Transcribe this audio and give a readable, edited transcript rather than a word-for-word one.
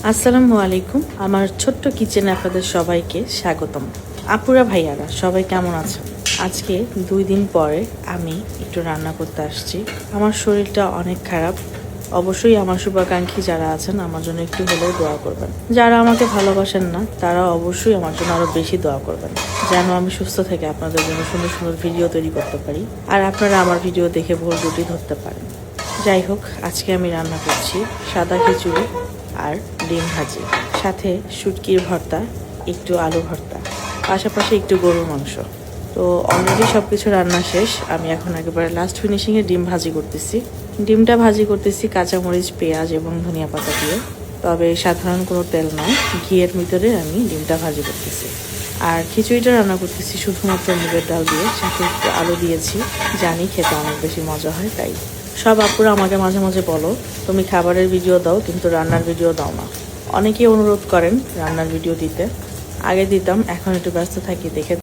আসসালামু আলাইকুম। আমার ছোট্ট কিচেনে আপনাদের সবাইকে স্বাগতম। আপুরা ভাইয়ারা সবাই কেমন আছেন? আজকে 2 দিন পরে আমি একটু রান্না করতে আসছি। আমার শরীরটা অনেক খারাপ। অবশ্যই আমার শুভাকাঙ্ক্ষী যারা আছেন আমার জন্য একটু হলেও দোয়া করবেন। যারা আমাকে ভালোবাসেন না তারা অবশ্যই আমার জন্য আরও বেশি দোয়া করবেন, যেন আমি সুস্থ থেকে আপনাদের জন্য সুন্দর সুন্দর ভিডিও তৈরি করতে পারি আর আপনারা আমার ভিডিও দেখে ভুল ত্রুটি ধরতে পারেন। যাই হোক, আজকে আমি রান্না করছি সাদা খিচুড়ি আর ডিম ভাজি, সাথে শুটকির ভর্তা, একটু আলু ভর্তা, পাশাপাশি একটু গরুর মাংস। তো অলরেডি সব কিছু রান্না শেষ। আমি এখন একেবারে লাস্ট ফিনিশিংয়ে ডিম ভাজি করতেছি। ডিমটা ভাজি করতেছি কাঁচামরিচ, পেঁয়াজ এবং ধনিয়া পাতা দিয়ে। তবে সাধারণ কোনো তেল নয়, ঘিয়ের ভিতরে আমি ডিমটা ভাজি করতেছি। আর খিচুড়িটা রান্না করতেছি শুধুমাত্র মুগের ডাল দিয়ে, সাথে একটু আলু দিয়েছি। জানি খেতে অনেক বেশি মজা হয়, তাই সব আপুরা আমাকে মাঝে মাঝে বলো তুমি খাবারের ভিডিও দাও কিন্তু রান্নার ভিডিও দাও না। অনেকেই অনুরোধ করেন রান্নার ভিডিও দিতে। আগে দিতাম, এখন একটু ব্যস্ত থাকি দেখে